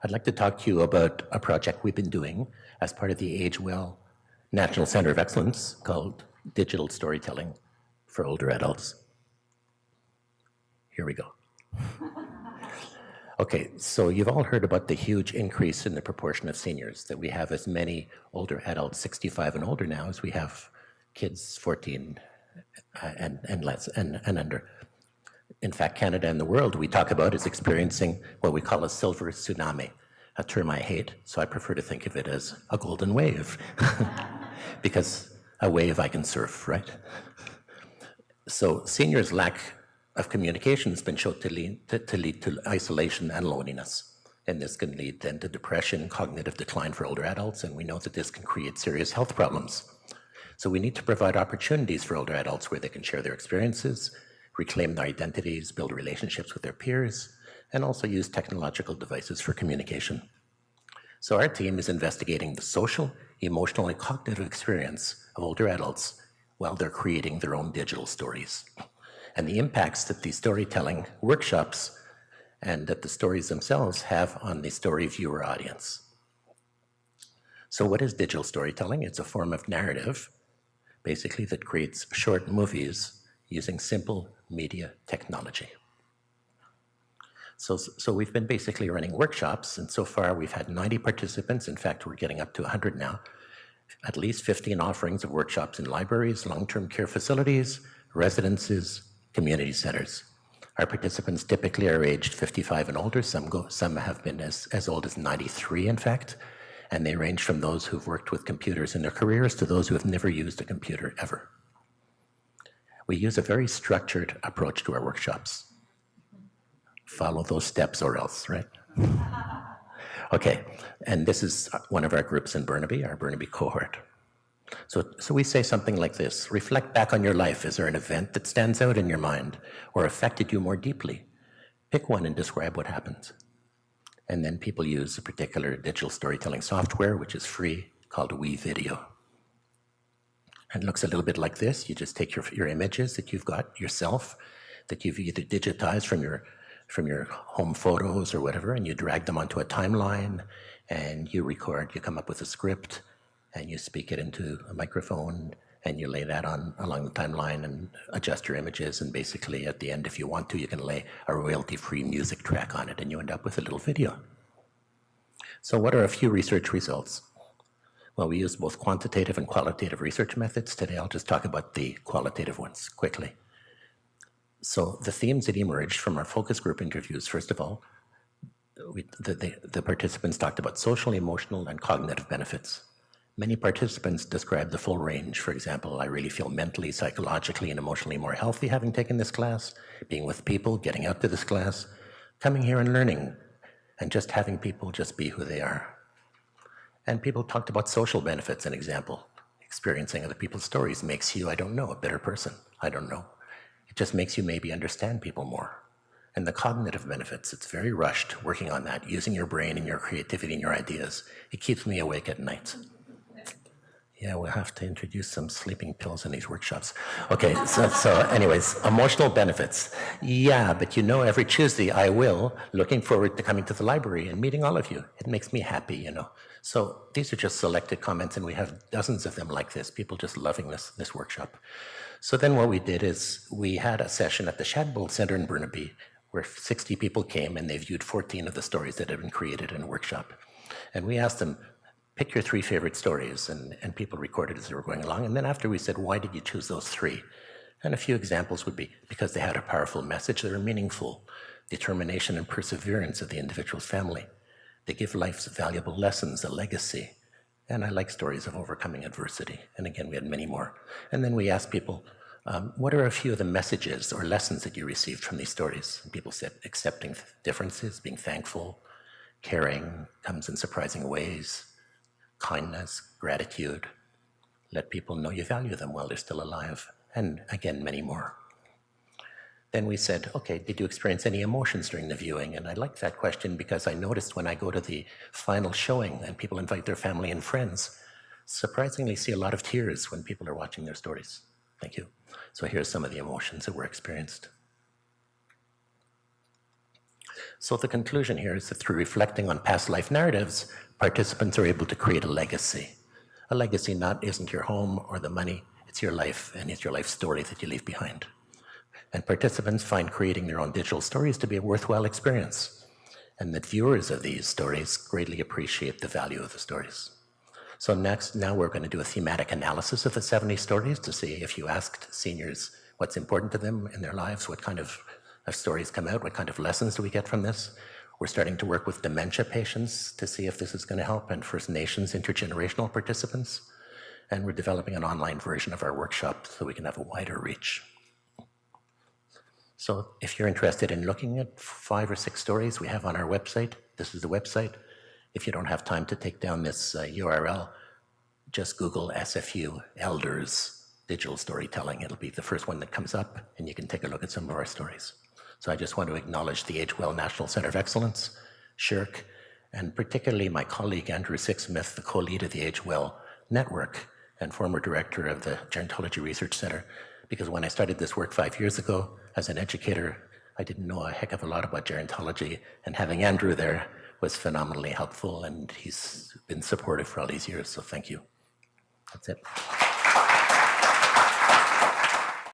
I'd like to talk to you about a project we've been doing as part of the Age Well National Center of Excellence called Digital Storytelling for Older Adults. Here we go. Okay, so you've all heard about the huge increase in the proportion of seniors, that we have as many older adults, 65 and older now, as we have kids 14 and less and under. In fact, Canada and the world we talk about is experiencing what we call a silver tsunami, a term I hate, so I prefer to think of it as a golden wave, because a wave I can surf, right? So seniors' lack of communication has been shown to lead to isolation and loneliness. And this can lead then to depression, cognitive decline for older adults, and we know that this can create serious health problems. So we need to provide opportunities for older adults where they can share their experiences, reclaim their identities, build relationships with their peers, and also use technological devices for communication. So our team is investigating the social, emotional, and cognitive experience of older adults while they're creating their own digital stories, and the impacts that these storytelling workshops and that the stories themselves have on the story viewer audience. So what is digital storytelling? It's a form of narrative, basically, that creates short movies using simple media technology. So we've been basically running workshops, and so far we've had 90 participants. In fact, we're getting up to 100 now. At least 15 offerings of workshops in libraries, long-term care facilities, residences, community centers. Our participants typically are aged 55 and older. Some have been as old as 93, in fact, and they range from those who've worked with computers in their careers to those who have never used a computer ever. We use a very structured approach to our workshops. Follow those steps or else, right? Okay, and this is one of our groups in Burnaby, our Burnaby cohort. So we say something like this: reflect back on your life. Is there an event that stands out in your mind or affected you more deeply? Pick one and describe what happened. And then people use a particular digital storytelling software, which is free, called WeVideo. And it looks a little bit like this. You just take your images that you've got yourself, that you've either digitized from your home photos or whatever, and you drag them onto a timeline, and you record, you come up with a script, and you speak it into a microphone, and you lay that on along the timeline and adjust your images, and basically at the end, if you want to, you can lay a royalty-free music track on it, and you end up with a little video. So what are a few research results? Well, we use both quantitative and qualitative research methods. Today I'll just talk about the qualitative ones quickly. So the themes that emerged from our focus group interviews, first of all, the participants talked about social, emotional, and cognitive benefits. Many participants described the full range. For example, I really feel mentally, psychologically, and emotionally more healthy having taken this class, being with people, getting out to this class, coming here and learning, and just having people just be who they are. And people talked about social benefits, an example. Experiencing other people's stories makes you, I don't know, a better person. I don't know. It just makes you maybe understand people more. And the cognitive benefits, it's very rushed, working on that, using your brain and your creativity and your ideas. It keeps me awake at night. Yeah, we'll have to introduce some sleeping pills in these workshops. Okay, so anyways, emotional benefits. Yeah, but you know, every Tuesday I will, looking forward to coming to the library and meeting all of you. It makes me happy, you know. So these are just selected comments, and we have dozens of them like this, people just loving this workshop. So then what we did is we had a session at the Shadbolt Center in Burnaby where 60 people came, and they viewed 14 of the stories that had been created in a workshop. And we asked them, pick your 3 favorite stories, and people recorded as they were going along. And then after we said, why did you choose those 3? And a few examples would be because they had a powerful message, they were meaningful, determination and perseverance of the individual's family. They give life's valuable lessons, a legacy. And I like stories of overcoming adversity. And again, we had many more. And then we asked people, what are a few of the messages or lessons that you received from these stories? And people said, accepting differences, being thankful, caring comes in surprising ways, kindness, gratitude, let people know you value them while they're still alive, and again, many more. Then we said, okay, did you experience any emotions during the viewing? And I liked that question because I noticed when I go to the final showing and people invite their family and friends, surprisingly see a lot of tears when people are watching their stories. Thank you. So here's some of the emotions that were experienced. So the conclusion here is that through reflecting on past life narratives, participants are able to create a legacy. A legacy isn't your home or the money, it's your life, and it's your life story that you leave behind. And participants find creating their own digital stories to be a worthwhile experience, and that viewers of these stories greatly appreciate the value of the stories. So now we're going to do a thematic analysis of the 70 stories to see if you asked seniors what's important to them in their lives, what kind of stories come out, what kind of lessons do we get from this. We're starting to work with dementia patients to see if this is going to help, and First Nations intergenerational participants. And we're developing an online version of our workshop so we can have a wider reach. So if you're interested in looking at 5 or 6 stories we have on our website, this is the website. If you don't have time to take down this URL, just Google SFU Elders Digital Storytelling. It'll be the first one that comes up, and you can take a look at some of our stories. So I just want to acknowledge the Age Well National Centre of Excellence, SHIRC, and particularly my colleague Andrew Sixsmith, the co-lead of the Age Well Network and former director of the Gerontology Research Centre, because when I started this work 5 years ago as an educator, I didn't know a heck of a lot about gerontology, and having Andrew there was phenomenally helpful, and he's been supportive for all these years, so thank you. That's it.